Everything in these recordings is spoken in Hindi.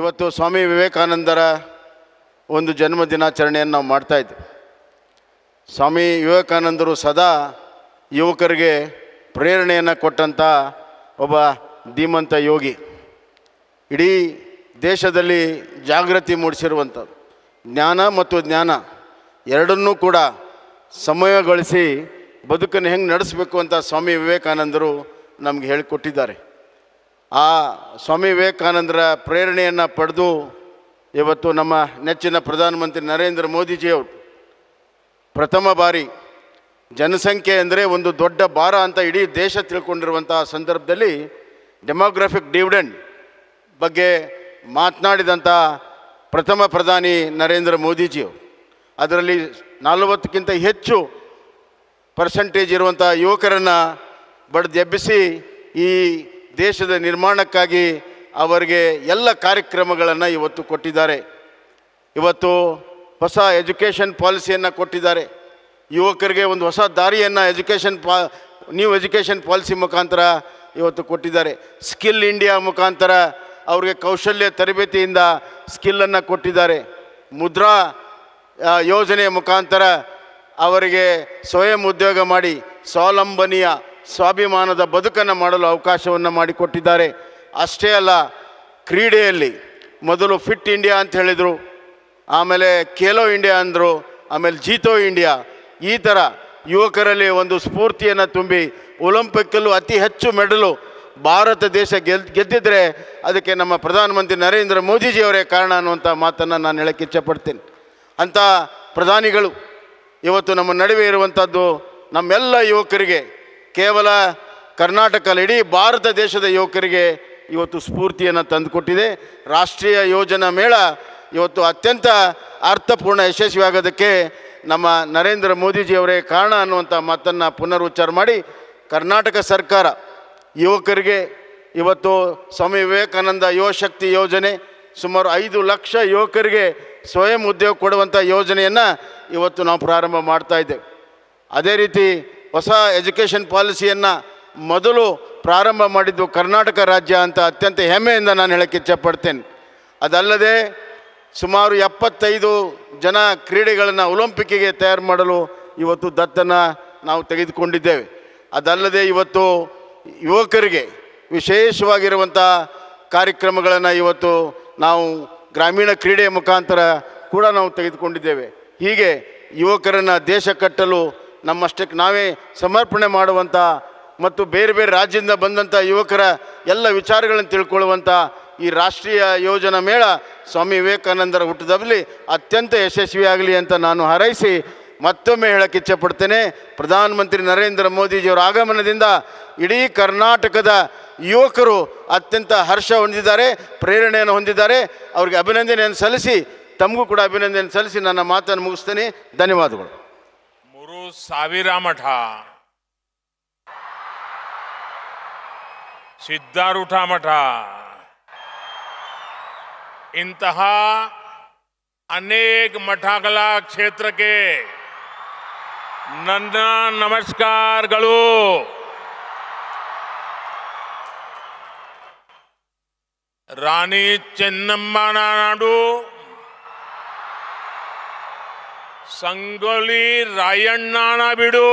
ಇವತ್ತು ಸ್ವಾಮಿ ವಿವೇಕಾನಂದರ ಒಂದು ಜನ್ಮ ದಿನಾಚರಣೆಯನ್ನು ನಾವು ಮಾಡ್ತಾಯಿದ್ವಿ. ಸ್ವಾಮಿ ವಿವೇಕಾನಂದರು ಸದಾ ಯುವಕರಿಗೆ ಪ್ರೇರಣೆಯನ್ನು ಕೊಟ್ಟಂಥ ಒಬ್ಬ ಧೀಮಂತ ಯೋಗಿ. ಇಡೀ ದೇಶದಲ್ಲಿ ಜಾಗೃತಿ ಮೂಡಿಸಿರುವಂಥದ್ದು. ಜ್ಞಾನ ಮತ್ತು ಜ್ಞಾನ ಎರಡನ್ನೂ ಕೂಡ ಸಮಯಗೊಳಿಸಿ ಬದುಕನ್ನು ಹೆಂಗೆ ನಡೆಸಬೇಕು ಅಂತ ಸ್ವಾಮಿ ವಿವೇಕಾನಂದರು ನಮಗೆ ಹೇಳಿಕೊಟ್ಟಿದ್ದಾರೆ. ಆ ಸ್ವಾಮಿ ವಿವೇಕಾನಂದರ ಪ್ರೇರಣೆಯನ್ನು ಪಡೆದು ಇವತ್ತು ನಮ್ಮ ನೆಚ್ಚಿನ ಪ್ರಧಾನಮಂತ್ರಿ ನರೇಂದ್ರ ಮೋದಿಜಿಯವರು ಪ್ರಥಮ ಬಾರಿ ಜನಸಂಖ್ಯೆ ಅಂದರೆ ಒಂದು ದೊಡ್ಡ ಭಾರ ಅಂತ ಇಡೀ ದೇಶ ತಿಳ್ಕೊಂಡಿರುವಂಥ ಸಂದರ್ಭದಲ್ಲಿ ಡೆಮೋಗ್ರಫಿಕ್ ಡಿವಿಡೆಂಡ್ ಬಗ್ಗೆ ಮಾತನಾಡಿದಂಥ ಪ್ರಥಮ ಪ್ರಧಾನಿ ನರೇಂದ್ರ ಮೋದಿಜಿಯವರು. ಅದರಲ್ಲಿ 40ಕ್ಕಿಂತ ಹೆಚ್ಚು ಪರ್ಸೆಂಟೇಜ್ ಇರುವಂಥ ಯುವಕರನ್ನು ಬಡಿದೆಬ್ಬಿಸಿ ಈ ದೇಶದ ನಿರ್ಮಾಣಕ್ಕಾಗಿ ಅವರಿಗೆ ಎಲ್ಲ ಕಾರ್ಯಕ್ರಮಗಳನ್ನು ಇವತ್ತು ಕೊಟ್ಟಿದ್ದಾರೆ. ಇವತ್ತು ಹೊಸ ಎಜುಕೇಷನ್ ಪಾಲಿಸಿಯನ್ನು ಕೊಟ್ಟಿದ್ದಾರೆ. ಯುವಕರಿಗೆ ಒಂದು ಹೊಸ ದಾರಿಯನ್ನು ನ್ಯೂ ಎಜುಕೇಷನ್ ಪಾಲಿಸಿ ಮುಖಾಂತರ ಇವತ್ತು ಕೊಟ್ಟಿದ್ದಾರೆ. ಸ್ಕಿಲ್ ಇಂಡಿಯಾ ಮುಖಾಂತರ ಅವರಿಗೆ ಕೌಶಲ್ಯ ತರಬೇತಿಯಿಂದ ಸ್ಕಿಲ್ಲನ್ನು ಕೊಟ್ಟಿದ್ದಾರೆ. ಮುದ್ರಾ ಯೋಜನೆಯ ಮುಖಾಂತರ ಅವರಿಗೆ ಸ್ವಯಂ ಉದ್ಯೋಗ ಮಾಡಿ ಸ್ವಾವಲಂಬನೆಯ ಸ್ವಾಭಿಮಾನದ ಬದುಕನ್ನು ಮಾಡಲು ಅವಕಾಶವನ್ನು ಮಾಡಿಕೊಟ್ಟಿದ್ದಾರೆ. ಅಷ್ಟೇ ಅಲ್ಲ, ಕ್ರೀಡೆಯಲ್ಲಿ ಮೊದಲು ಫಿಟ್ ಇಂಡಿಯಾ ಅಂತ ಹೇಳಿದರು, ಆಮೇಲೆ ಖೇಲೋ ಇಂಡಿಯಾ ಅಂದರು, ಆಮೇಲೆ ಜೀತೋ ಇಂಡಿಯಾ. ಈ ಥರ ಯುವಕರಲ್ಲಿ ಒಂದು ಸ್ಫೂರ್ತಿಯನ್ನು ತುಂಬಿ ಒಲಿಂಪಿಕ್ಕಲ್ಲೂ ಅತಿ ಹೆಚ್ಚು ಮೆಡಲು ಭಾರತ ದೇಶ ಗೆದ್ದಿದ್ರೆ ಅದಕ್ಕೆ ನಮ್ಮ ಪ್ರಧಾನಮಂತ್ರಿ ನರೇಂದ್ರ ಮೋದಿಜಿಯವರೇ ಕಾರಣ ಅನ್ನುವಂಥ ಮಾತನ್ನು ನಾನು ಹೇಳಕ್ಕೆ ಇಚ್ಛಪಡ್ತೀನಿ. ಅಂಥ ಪ್ರಧಾನಿಗಳು ಇವತ್ತು ನಮ್ಮ ನಡುವೆ ಇರುವಂಥದ್ದು ನಮ್ಮೆಲ್ಲ ಯುವಕರಿಗೆ, ಕೇವಲ ಕರ್ನಾಟಕ ಅಲ್ಲ, ಇಡೀ ಭಾರತ ದೇಶದ ಯುವಕರಿಗೆ ಇವತ್ತು ಸ್ಫೂರ್ತಿಯನ್ನು ತಂದುಕೊಟ್ಟಿದೆ. ರಾಷ್ಟ್ರೀಯ ಯೋಜನಾ ಮೇಳ ಇವತ್ತು ಅತ್ಯಂತ ಅರ್ಥಪೂರ್ಣ ಯಶಸ್ವಿಯಾಗೋದಕ್ಕೆ ನಮ್ಮ ನರೇಂದ್ರ ಮೋದಿಜಿಯವರೇ ಕಾರಣ ಅನ್ನುವಂಥ ಮಾತನ್ನು ಪುನರುಚ್ಚಾರ ಮಾಡಿ, ಕರ್ನಾಟಕ ಸರ್ಕಾರ ಯುವಕರಿಗೆ ಇವತ್ತು ಸ್ವಾಮಿ ವಿವೇಕಾನಂದ ಯುವ ಶಕ್ತಿ ಯೋಜನೆ ಸುಮಾರು 5 ಲಕ್ಷ ಯುವಕರಿಗೆ ಸ್ವಯಂ ಉದ್ಯೋಗ ಕೊಡುವಂಥ ಯೋಜನೆಯನ್ನು ಇವತ್ತು ನಾವು ಪ್ರಾರಂಭ ಮಾಡ್ತಾ ಇದ್ದೇವೆ. ಅದೇ ರೀತಿ ಹೊಸ ಎಜುಕೇಷನ್ ಪಾಲಿಸಿಯನ್ನು ಮೊದಲು ಪ್ರಾರಂಭ ಮಾಡಿದ್ದು ಕರ್ನಾಟಕ ರಾಜ್ಯ ಅಂತ ಅತ್ಯಂತ ಹೆಮ್ಮೆಯಿಂದ ನಾನು ಹೇಳಕ್ಕೆ ಇಚ್ಛಪಡ್ತೇನೆ. ಅದಲ್ಲದೆ ಸುಮಾರು 75 ಜನ ಕ್ರೀಡೆಗಳನ್ನು ಒಲಿಂಪಿಕ್ಕಿಗೆ ತಯಾರು ಮಾಡಲು ಇವತ್ತು ದತ್ತನ್ನು ನಾವು ತೆಗೆದುಕೊಂಡಿದ್ದೇವೆ. ಅದಲ್ಲದೆ ಇವತ್ತು ಯುವಕರಿಗೆ ವಿಶೇಷವಾಗಿರುವಂಥ ಕಾರ್ಯಕ್ರಮಗಳನ್ನು ಇವತ್ತು ನಾವು ಗ್ರಾಮೀಣ ಕ್ರೀಡೆಯ ಮುಖಾಂತರ ಕೂಡ ನಾವು ತೆಗೆದುಕೊಂಡಿದ್ದೇವೆ. ಹೀಗೆ ಯುವಕರನ್ನು ದೇಶ ಕಟ್ಟಲು ನಮ್ಮಷ್ಟಕ್ಕೆ ನಾವೇ ಸಮರ್ಪಣೆ ಮಾಡುವಂಥ ಮತ್ತು ಬೇರೆ ಬೇರೆ ರಾಜ್ಯದಿಂದ ಬಂದಂಥ ಯುವಕರ ಎಲ್ಲ ವಿಚಾರಗಳನ್ನು ತಿಳ್ಕೊಳ್ಳುವಂಥ ಈ ರಾಷ್ಟ್ರೀಯ ಯೋಜನಾ ಮೇಳ ಸ್ವಾಮಿ ವಿವೇಕಾನಂದರ ಹುಟ್ಟುಹಬ್ಬದಲ್ಲಿ ಅತ್ಯಂತ ಯಶಸ್ವಿಯಾಗಲಿ ಅಂತ ನಾನು ಹಾರೈಸಿ ಮತ್ತೊಮ್ಮೆ ಹೇಳಕ್ಕೆ ಇಚ್ಛಪಡ್ತೇನೆ. ಪ್ರಧಾನಮಂತ್ರಿ ನರೇಂದ್ರ ಮೋದಿಜಿಯವರ ಆಗಮನದಿಂದ ಇಡೀ ಕರ್ನಾಟಕದ ಯುವಕರು ಅತ್ಯಂತ ಹರ್ಷ ಹೊಂದಿದ್ದಾರೆ, ಪ್ರೇರಣೆಯನ್ನು ಹೊಂದಿದ್ದಾರೆ. ಅವ್ರಿಗೆ ಅಭಿನಂದನೆಯನ್ನು ಸಲ್ಲಿಸಿ, ತಮಗೂ ಕೂಡ ಅಭಿನಂದನೆ ಸಲ್ಲಿಸಿ ನನ್ನ ಮಾತನ್ನು ಮುಗಿಸ್ತೇನೆ. ಧನ್ಯವಾದಗಳು. 3,000 ಮಠ, ಸಿದ್ಧಾರೂಢ ಮಠ, ಇಂತಹ ಅನೇಕ ಮಠಗಳ ಕ್ಷೇತ್ರಕ್ಕೆ ನನ್ನ ನಮಸ್ಕಾರಗಳು. ರಾಣಿ ಚೆನ್ನಮ್ಮನ ನಾಡು, ಸಂಗೊಳ್ಳಿ ರಾಯಣ್ಣನ ಬಿಡು,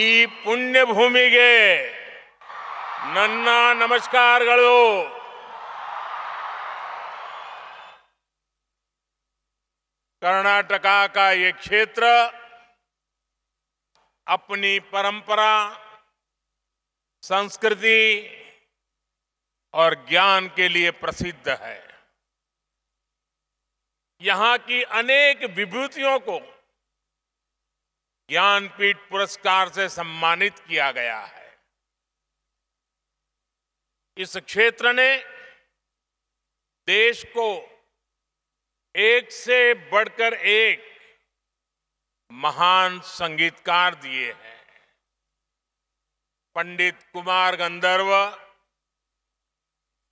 ಈ ಪುಣ್ಯ ಭೂಮಿಗೆ ನನ್ನ ನಮಸ್ಕಾರಗಳು. कर्नाटका का ये क्षेत्र अपनी परंपरा, संस्कृति और ज्ञान के लिए प्रसिद्ध है. यहां की अनेक विभूतियों को ज्ञानपीठ पुरस्कार से सम्मानित किया गया है. इस क्षेत्र ने देश को एक से बढ़कर एक महान संगीतकार दिए हैं. पंडित कुमार गंधर्व,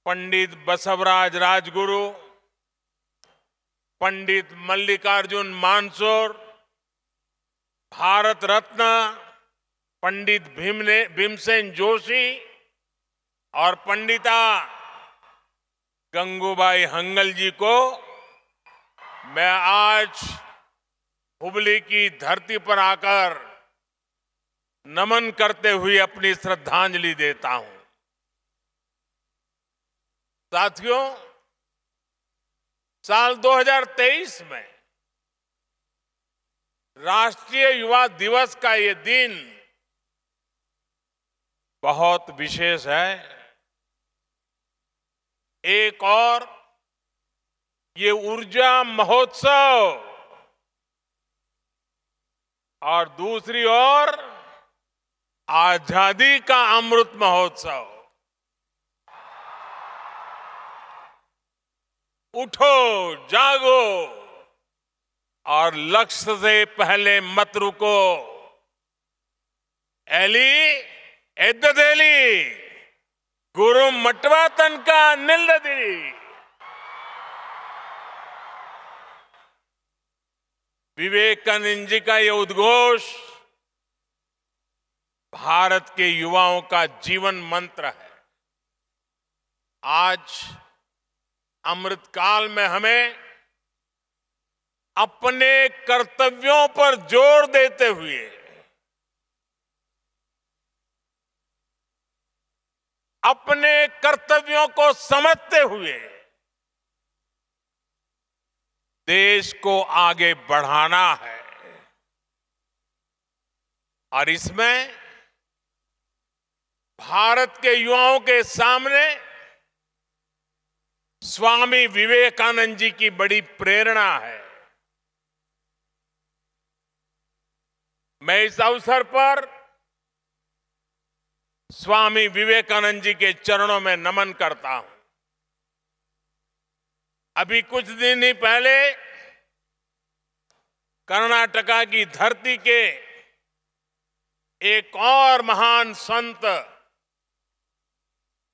पंडित बसवराज राजगुरु, पंडित मल्लिकार्जुन मानसोर, भारत रत्न पंडित भीमसेन जोशी और पंडिता गंगूबाई हंगल जी को मैं आज हुबली की धरती पर आकर नमन करते हुए अपनी श्रद्धांजलि देता हूं। साथियों, साल 2023 में राष्ट्रीय युवा दिवस का ये दिन बहुत विशेष है। एक और ये ऊर्जा महोत्सव और दूसरी ओर आजादी का अमृत महोत्सव। उठो, जागो और लक्ष्य से पहले मत रुको। एली एद्ददेली गुरु मटवा तनका निल्लदी। विवेकानंद जी का ये उद्घोष भारत के युवाओं का जीवन मंत्र है। आज अमृतकाल में हमें अपने कर्तव्यों पर जोर देते हुए अपने कर्तव्यों को समझते हुए देश को आगे बढ़ाना है। और इसमें भारत के युवाओं के सामने स्वामी विवेकानंद जी की बड़ी प्रेरणा है। मैं इस अवसर पर स्वामी विवेकानंद जी के चरणों में नमन करता हूं। अभी कुछ दिन ही पहले कर्नाटका की धरती के एक और महान संत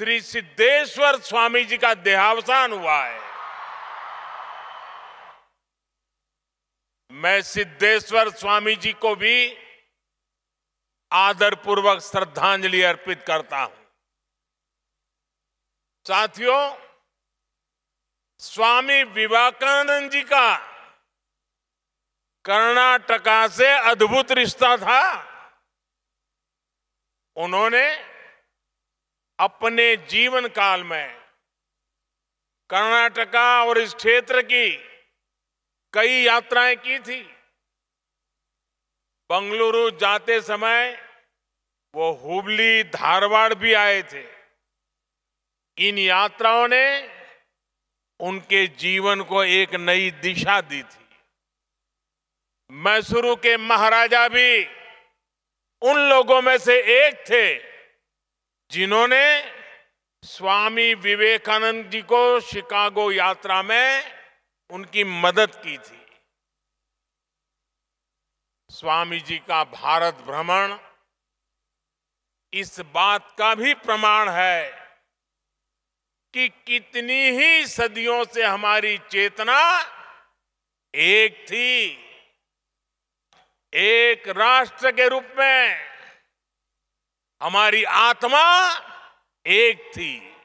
श्री सिद्धेश्वर स्वामी जी का देहावसान हुआ है। मैं सिद्धेश्वर स्वामी जी को भी आदरपूर्वक श्रद्धांजलि अर्पित करता हूं। साथियों, स्वामी विवेकानंद जी का कर्नाटका से अद्भुत रिश्ता था। उन्होंने अपने जीवन काल में कर्नाटका और इस क्षेत्र की कई यात्राएं की थी। बंगलुरु जाते समय वो हुबली, धारवाड़ भी आए थे। इन यात्राओं ने उनके जीवन को एक नई दिशा दी थी। मैसूरू के महाराजा भी उन लोगों में से एक थे जिन्होंने स्वामी विवेकानंद जी को शिकागो यात्रा में उनकी मदद की थी। स्वामी जी का भारत भ्रमण इस बात का भी प्रमाण है कि कितनी ही सदियों से हमारी चेतना एक थी। एक राष्ट्र के रूप में हमारी आत्मा एक थी।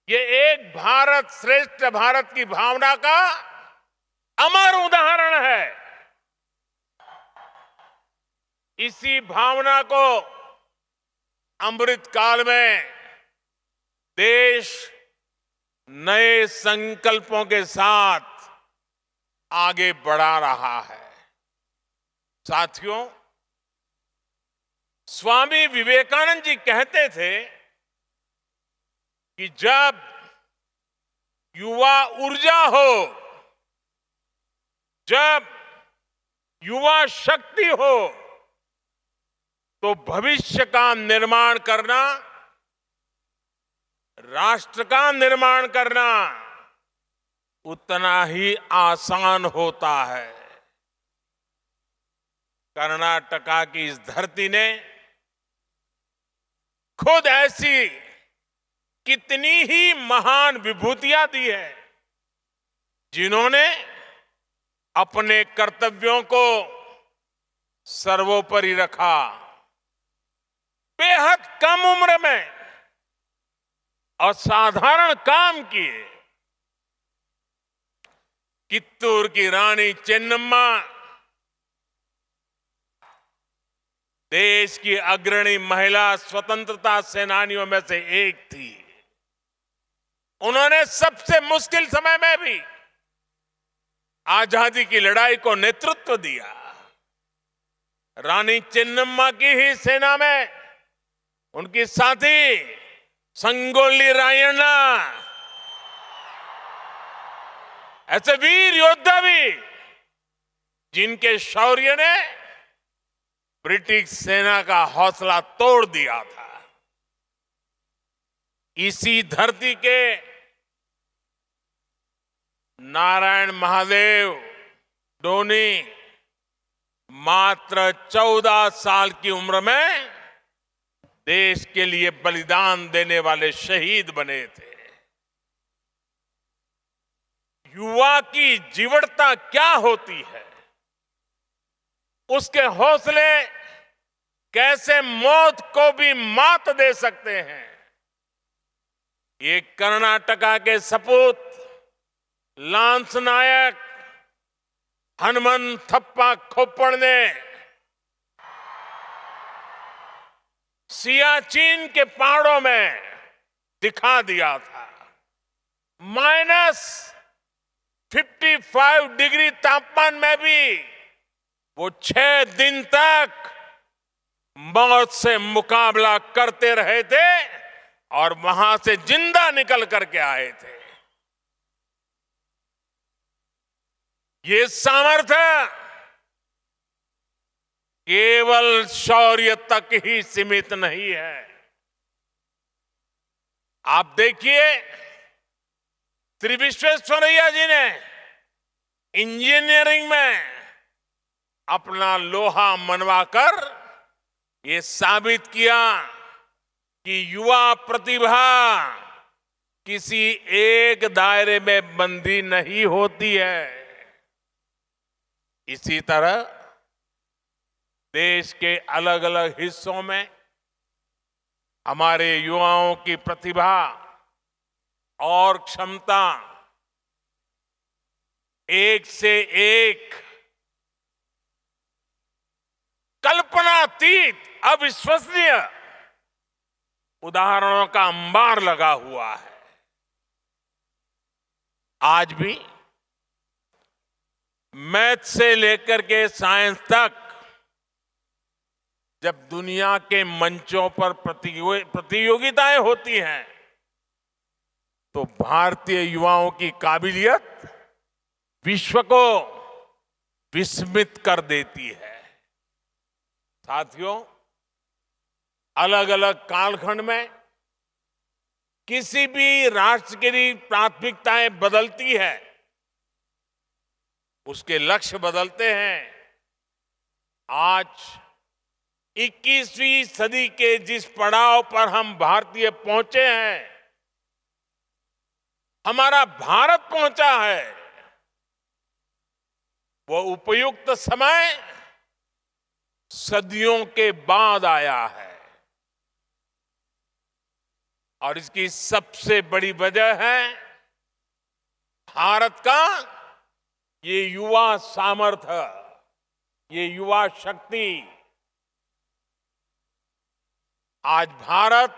ये एक भारत श्रेष्ठ भारत की भावना का अमर उदाहरण है। इसी भावना को अमृत काल में देश नए संकल्पों के साथ आगे बढ़ा रहा है। साथियों, स्वामी विवेकानंद जी कहते थे कि जब युवा ऊर्जा हो, जब युवा शक्ति हो, तो भविष्य का निर्माण करना, राष्ट्र का निर्माण करना उतना ही आसान होता है। कर्नाटका की इस धरती ने खुद ऐसी कितनी ही महान विभूतियां दी है जिन्होंने अपने कर्तव्यों को सर्वोपरि रखा। बेहद कम उम्र में असाधारण काम किए। कित्तूर की रानी चेन्नम्मा देश की अग्रणी महिला स्वतंत्रता सेनानियों में से एक थी। उन्होंने सबसे मुश्किल समय में भी आजादी की लड़ाई को नेतृत्व दिया। रानी चेन्नम्मा की ही सेना में उनकी साथी संगोली रायण्णा ऐसे वीर योद्धा भी, जिनके शौर्य ने ब्रिटिश सेना का हौसला तोड़ दिया था। इसी धरती के नारायण महादेव डोनी मात्र 14 साल की उम्र में देश के लिए बलिदान देने वाले शहीद बने थे। युवा की जीवटता क्या होती है, उसके हौसले कैसे मौत को भी मात दे सकते हैं, ये कर्नाटका के सपूत लांस नायक हनुमंथप्पा खोप्पड़ ने सियाचिन के पहाड़ों में दिखा दिया था। -55 डिग्री तापमान में भी वो 6 दिन तक मौत से मुकाबला करते रहे थे और वहां से जिंदा निकल करके आए थे। ये सामर्थ्य केवल शौर्य तक ही सीमित नहीं है। आप देखिए, श्री विश्वेश्वरैया जी ने इंजीनियरिंग में अपना लोहा मनवाकर ये साबित किया कि युवा प्रतिभा किसी एक दायरे में बंधी नहीं होती है। इसी तरह देश के अलग अलग हिस्सों में हमारे युवाओं की प्रतिभा और क्षमता एक से एक कल्पनातीत अविश्वसनीय उदाहरणों का अंबार लगा हुआ है। आज भी मैथ से लेकर के साइंस तक जब दुनिया के मंचों पर प्रतियोगिताएं होती हैं, तो भारतीय युवाओं की काबिलियत विश्व को विस्मित कर देती है। साथियों, अलग अलग कालखंड में किसी भी राष्ट्र की प्राथमिकताएं बदलती है, उसके लक्ष्य बदलते हैं। आज 21वीं सदी के जिस पड़ाव पर हम भारतीय पहुंचे हैं, हमारा भारत पहुंचा है, वो उपयुक्त समय सदियों के बाद आया है। और इसकी सबसे बड़ी वजह है भारत का ये युवा सामर्थ्य, ये युवा शक्ति। आज भारत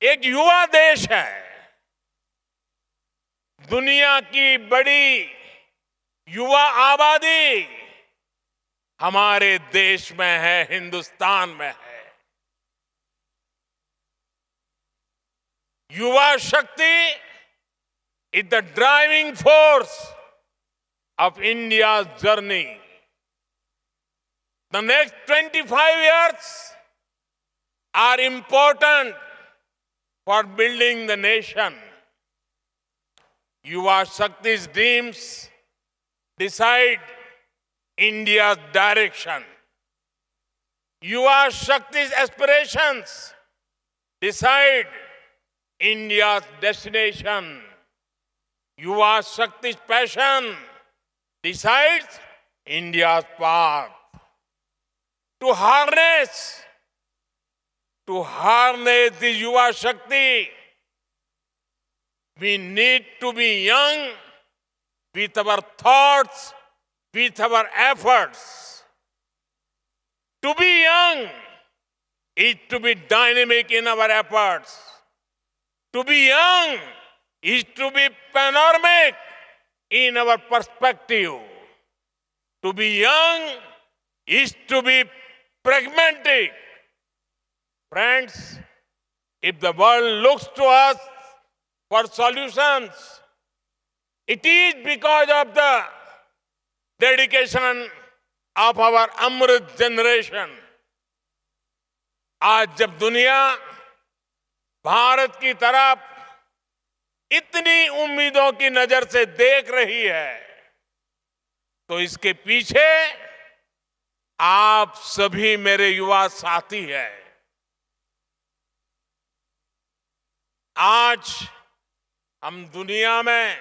एक युवा देश है। दुनिया की बड़ी युवा आबादी हमारे देश में है, हिंदुस्तान में है। युवा शक्ति is the driving force of India's journey. The next 25 years are important for building the nation. Yuva Shakti's dreams decide India's direction. Yuva Shakti's aspirations decide India's destination. Yuva Shakti's passion decides India's path. To harness the Yuva Shakti We need to be young with our thoughts, with our efforts. To be young is to be dynamic in our efforts. To be young is to be panoramic in our perspective. To be young is to be pragmatic. Friends, if the world looks to us for solutions, it is because of the dedication of our Amrit generation. आज जब दुनिया भारत की तरफ इतनी उम्मीदों की नजर से देख रही है, तो इसके पीछे आप सभी मेरे युवा साथी हैं। आज हम दुनिया में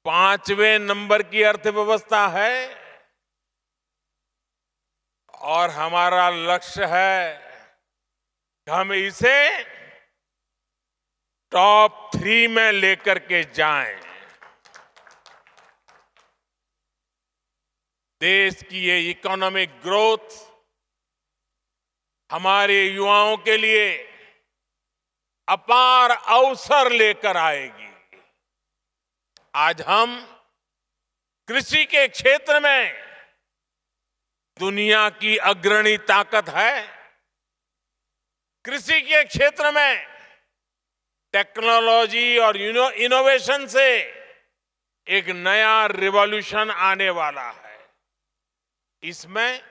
5वें नंबर की अर्थव्यवस्था है और हमारा लक्ष्य है कि हम इसे टॉप 3 में लेकर के जाएं। देश की ये इकोनॉमिक ग्रोथ हमारे युवाओं के लिए अपार अवसर लेकर आएगी। आज हम कृषि के क्षेत्र में दुनिया की अग्रणी ताकत है। कृषि के क्षेत्र में टेक्नोलॉजी और इनोवेशन से एक नया रिवॉल्यूशन आने वाला है। इसमें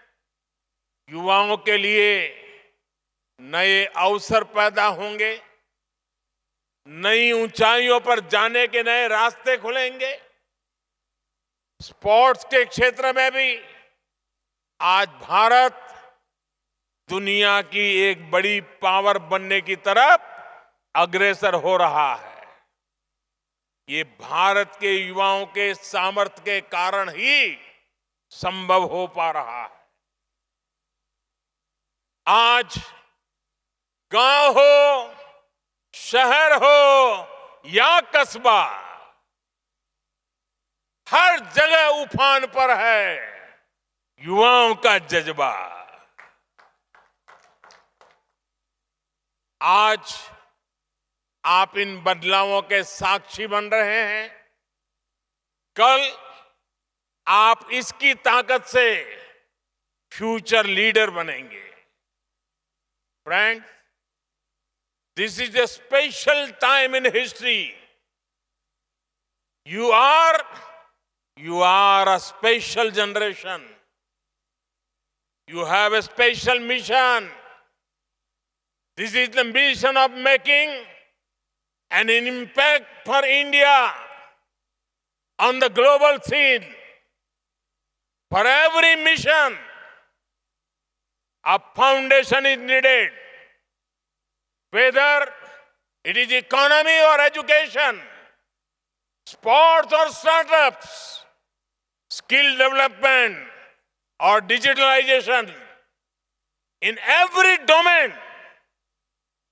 युवाओं के लिए नए अवसर पैदा होंगे, नई ऊंचाइयों पर जाने के नए रास्ते खुलेंगे। स्पोर्ट्स के क्षेत्र में भी आज भारत दुनिया की एक बड़ी पावर बनने की तरफ अग्रसर हो रहा है। ये भारत के युवाओं के सामर्थ्य के कारण ही संभव हो पा रहा है। आज गांव हो, शहर हो या कस्बा, हर जगह उफान पर है युवाओं का जज्बा। आज आप इन बदलावों के साक्षी बन रहे हैं। कल आप इसकी ताकत से फ्यूचर लीडर बनेंगे। Friends, this is a special time in history. You are a special generation. You have a special mission. This is the mission of making an impact for India on the global scene. For every mission, a foundation is needed. Whether it is economy or education, sports or startups, skill development or digitalization, in every domain,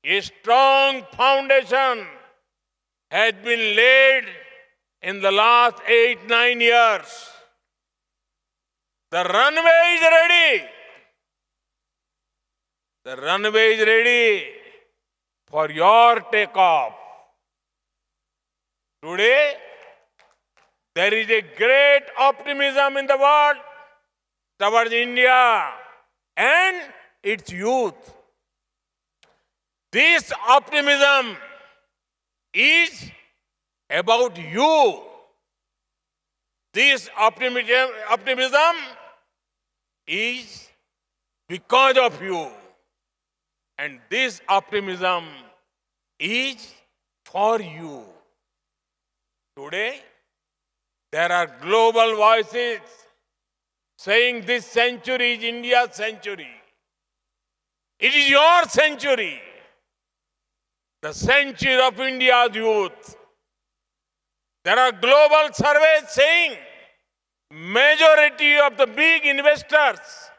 a strong foundation has been laid in the last 8-9 years. The runway is ready. The runway is ready for your takeoff. Today, there is a great optimism in the world towards India and its youth. This optimism is about you. This optimism is because of you. And this optimism is for you. Today, there are global voices saying this century is India's century. It is your century. The century of India's youth. There are global surveys saying majority of the big investors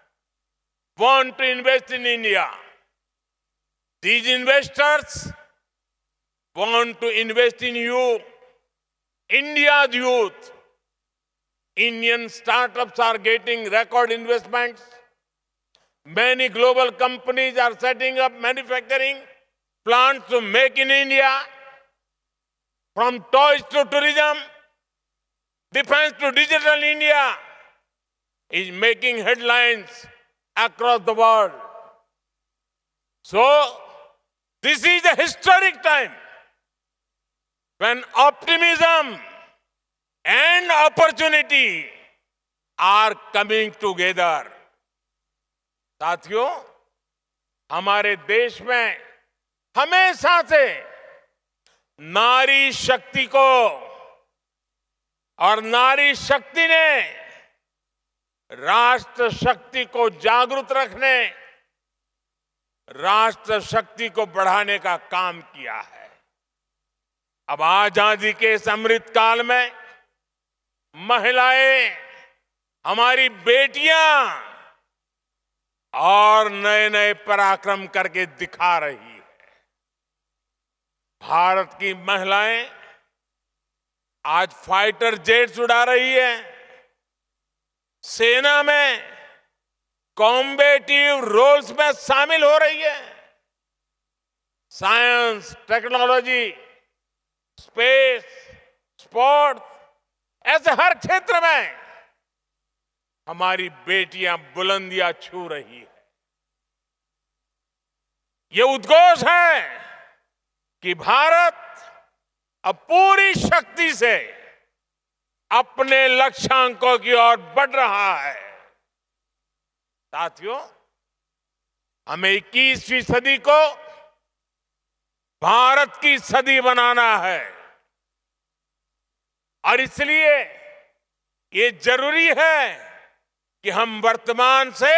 want to invest in India. These investors want to invest in you, India's youth. Indian startups are getting record investments. Many global companies are setting up manufacturing plants to make in India. From toys to tourism, defense to digital India is making headlines across the world. So, this is a historic time when optimism and opportunity are coming together. साथियों, हमारे देश में हमेशा से नारी शक्ति को और नारी शक्ति ने राष्ट्र शक्ति को जागरूक रखने, राष्ट्र शक्ति को बढ़ाने का काम किया है। अब आजादी के इस अमृत काल में महिलाएं, हमारी बेटियां और नए नए पराक्रम करके दिखा रही है। भारत की महिलाएं आज फाइटर जेट्स उड़ा रही है, सेना में कॉम्बेटिव रोल्स में शामिल हो रही है। साइंस, टेक्नोलॉजी, स्पेस, स्पोर्ट्स, ऐसे हर क्षेत्र में हमारी बेटियां बुलंदियां छू रही है। ये उद्घोष है कि भारत अब पूरी शक्ति से अपने लक्ष्यांकों की ओर बढ़ रहा है। साथियों, हमें 21वीं सदी को भारत की सदी बनाना है और इसलिए ये जरूरी है कि हम वर्तमान से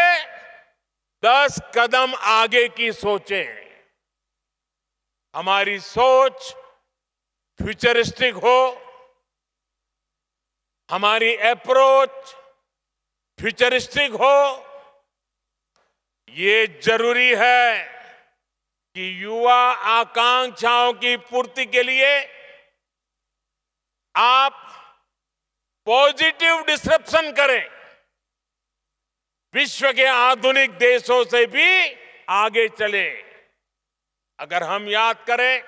10 कदम आगे की सोचें। हमारी सोच फ्यूचरिस्टिक हो, हमारी अप्रोच फ्यूचरिस्टिक हो। ये जरूरी है कि युवा आकांक्षाओं की पूर्ति के लिए आप पॉजिटिव डिस्रप्शन करें, विश्व के आधुनिक देशों से भी आगे चले। अगर हम याद करें,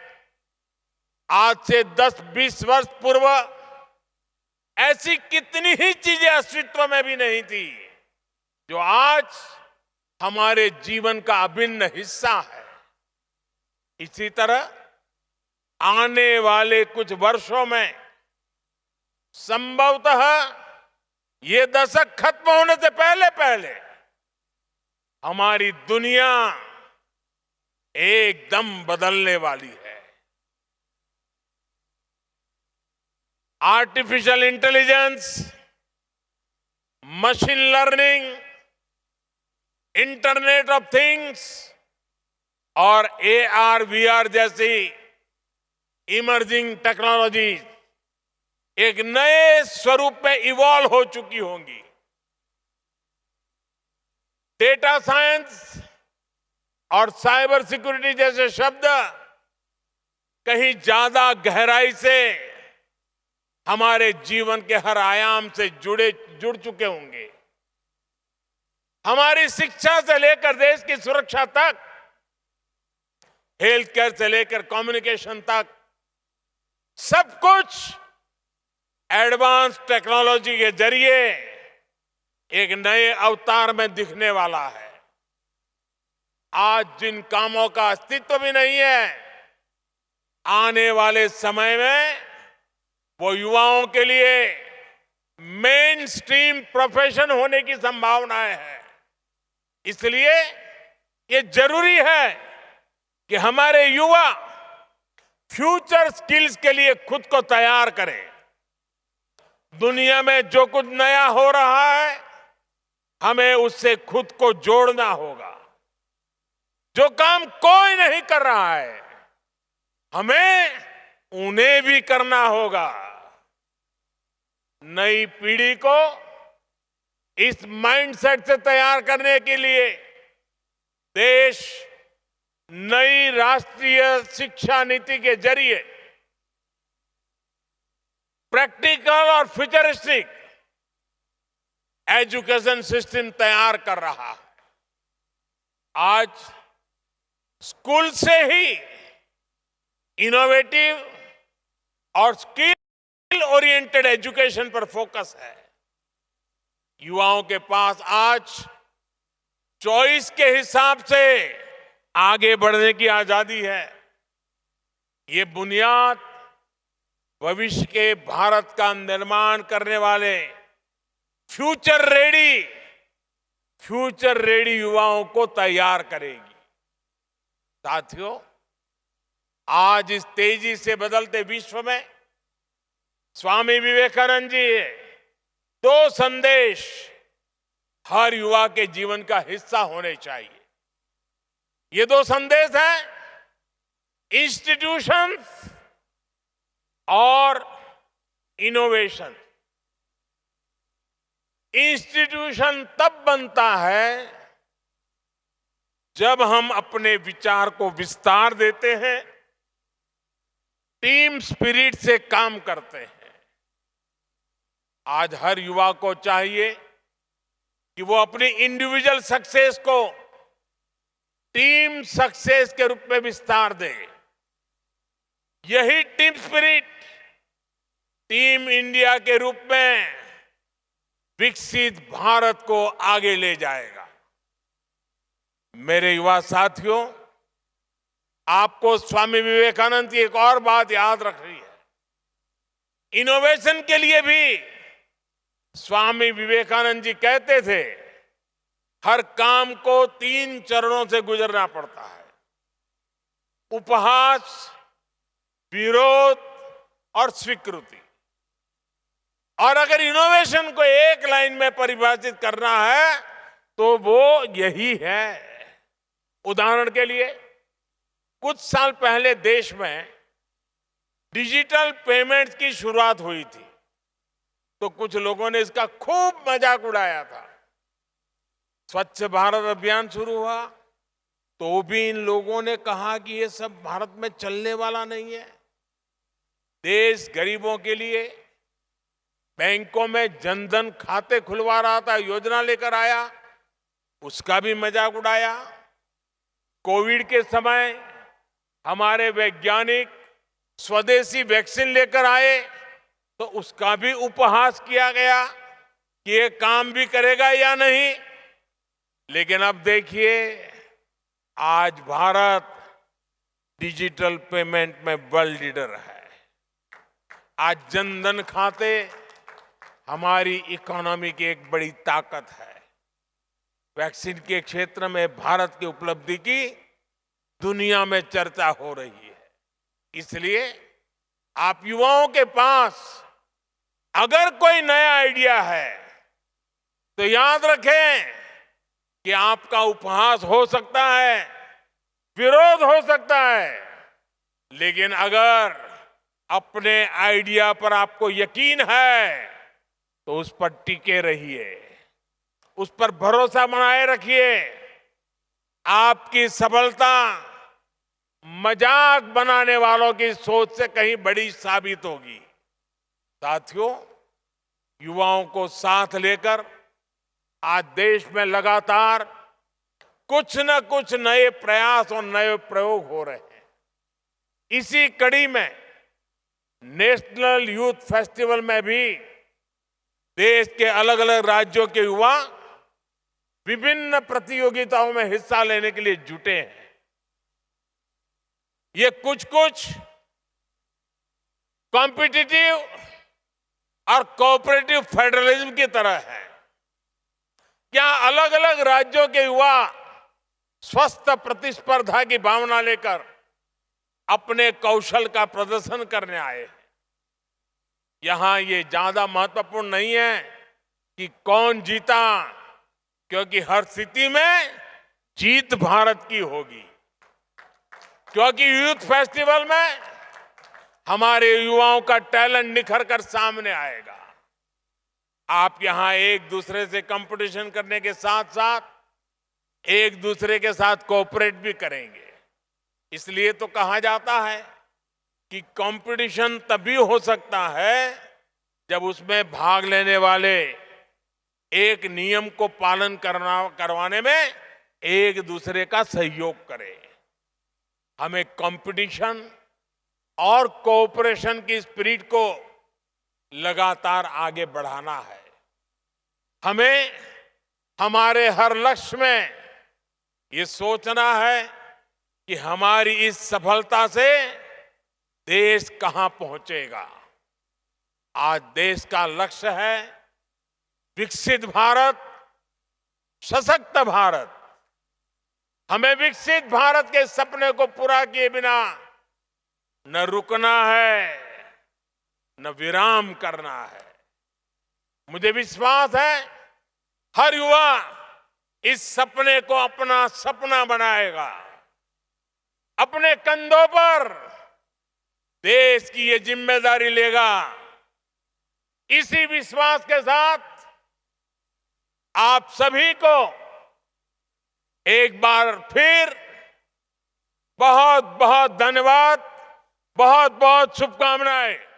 आज से 10-20 वर्ष पूर्व ऐसी कितनी ही चीजें अस्तित्व में भी नहीं थी जो आज हमारे जीवन का अभिन्न हिस्सा है। इसी तरह आने वाले कुछ वर्षों में संभवतः ये दशक खत्म होने से पहले पहले हमारी दुनिया एकदम बदलने वाली है। Artificial intelligence, machine learning, internet of things और AR, VR जैसी इमर्जिंग टेक्नोलॉजी एक नए स्वरूप में इवॉल्व हो चुकी होंगी। डेटा साइंस और साइबर सिक्योरिटी जैसे शब्द कहीं ज्यादा गहराई से हमारे जीवन के हर आयाम से जुड़ चुके होंगे। हमारी शिक्षा से लेकर देश की सुरक्षा तक, हेल्थ केयर से लेकर कम्युनिकेशन तक, सब कुछ एडवांस टेक्नोलॉजी के जरिए एक नए अवतार में दिखने वाला है। आज जिन कामों का अस्तित्व भी नहीं है, आने वाले समय में वो युवाओं के लिए मेन स्ट्रीम प्रोफेशन होने की संभावनाएं हैं। इसलिए ये जरूरी है कि हमारे युवा फ्यूचर स्किल्स के लिए खुद को तैयार करें। दुनिया में जो कुछ नया हो रहा है, हमें उससे खुद को जोड़ना होगा। जो काम कोई नहीं कर रहा है, हमें उन्हें भी करना होगा। नई पीढ़ी को इस माइंडसेट से तैयार करने के लिए देश नई राष्ट्रीय शिक्षा नीति के जरिए प्रैक्टिकल और फ्यूचरिस्टिक एजुकेशन सिस्टम तैयार कर रहा है। आज स्कूल से ही इनोवेटिव और स्किल ओरिएंटेड एजुकेशन पर फोकस है। युवाओं के पास आज चॉइस के हिसाब से आगे बढ़ने की आजादी है। ये बुनियाद भविष्य के भारत का निर्माण करने वाले फ्यूचर रेडी युवाओं को तैयार करेगी। साथियों, आज इस तेजी से बदलते विश्व में स्वामी विवेकानंद जी दो संदेश हर युवा के जीवन का हिस्सा होने चाहिए। ये दो संदेश हैं इंस्टीट्यूशंस और इनोवेशन। इंस्टीट्यूशन तब बनता है जब हम अपने विचार को विस्तार देते हैं, टीम स्पिरिट से काम करते हैं। आज हर युवा को चाहिए कि वो अपनी इंडिविजुअल सक्सेस को टीम सक्सेस के रूप में विस्तार दे। यही टीम स्पिरिट टीम इंडिया के रूप में विकसित भारत को आगे ले जाएगा। मेरे युवा साथियों, आपको स्वामी विवेकानंद की एक और बात याद रखनी है। इनोवेशन के लिए भी स्वामी विवेकानंद जी कहते थे, हर काम को 3 चरणों से गुजरना पड़ता है: उपहास, विरोध और स्वीकृति। और अगर इनोवेशन को एक लाइन में परिभाषित करना है तो वो यही है। उदाहरण के लिए, कुछ साल पहले देश में डिजिटल पेमेंट्स की शुरुआत हुई थी, तो कुछ लोगों ने इसका खूब मजाक उड़ाया था। स्वच्छ भारत अभियान शुरू हुआ तो भी इन लोगों ने कहा कि ये सब भारत में चलने वाला नहीं है। देश गरीबों के लिए बैंकों में जनधन खाते खुलवा रहा था, योजना लेकर आया, उसका भी मजाक उड़ाया। कोविड के समय हमारे वैज्ञानिक स्वदेशी वैक्सीन लेकर आए तो उसका भी उपहास किया गया कि ये काम भी करेगा या नहीं। लेकिन अब देखिए, आज भारत डिजिटल पेमेंट में वर्ल्ड लीडर है। आज जनधन खाते हमारी इकोनॉमी की एक बड़ी ताकत है। वैक्सीन के क्षेत्र में भारत की उपलब्धि की दुनिया में चर्चा हो रही है। इसलिए आप युवाओं के पास अगर कोई नया आइडिया है तो याद रखें कि आपका उपहास हो सकता है, विरोध हो सकता है, लेकिन अगर अपने आइडिया पर आपको यकीन है तो उस पर टिके रहिए, उस पर भरोसा बनाए रखिए। आपकी सफलता मजाक बनाने वालों की सोच से कहीं बड़ी साबित होगी। साथियों, युवाओं को साथ लेकर आज देश में लगातार कुछ न कुछ नए प्रयास और नए प्रयोग हो रहे हैं। इसी कड़ी में नेशनल यूथ फेस्टिवल में भी देश के अलग अलग राज्यों के युवा विभिन्न प्रतियोगिताओं में हिस्सा लेने के लिए जुटे हैं। ये कुछ कॉम्पिटिटिव और कोऑपरेटिव फेडरलिज्म की तरह है। क्या अलग अलग राज्यों के युवा स्वस्थ प्रतिस्पर्धा की भावना लेकर अपने कौशल का प्रदर्शन करने आए हैं। यहां ये ज्यादा महत्वपूर्ण नहीं है कि कौन जीता, क्योंकि हर स्थिति में जीत भारत की होगी। क्योंकि यूथ फेस्टिवल में हमारे युवाओं का टैलेंट निखर कर सामने आएगा। आप यहां एक दूसरे से कंपटीशन करने के साथ साथ एक दूसरे के साथ कोऑपरेट भी करेंगे। इसलिए तो कहा जाता है कि कंपटीशन तभी हो सकता है जब उसमें भाग लेने वाले एक नियम को पालन करवाने में एक दूसरे का सहयोग करें। हमें कंपटीशन और कोऑपरेशन की स्पिरिट को लगातार आगे बढ़ाना है। हमें हमारे हर लक्ष्य में ये सोचना है कि हमारी इस सफलता से देश कहां पहुंचेगा। आज देश का लक्ष्य है विकसित भारत, सशक्त भारत। हमें विकसित भारत के सपने को पूरा किए बिना न रुकना है, न विराम करना है। मुझे विश्वास है हर युवा इस सपने को अपना सपना बनाएगा, अपने कंधों पर देश की ये जिम्मेदारी लेगा। इसी विश्वास के साथ आप सभी को एक बार फिर बहुत बहुत धन्यवाद, बहुत बहुत शुभकामनाएं।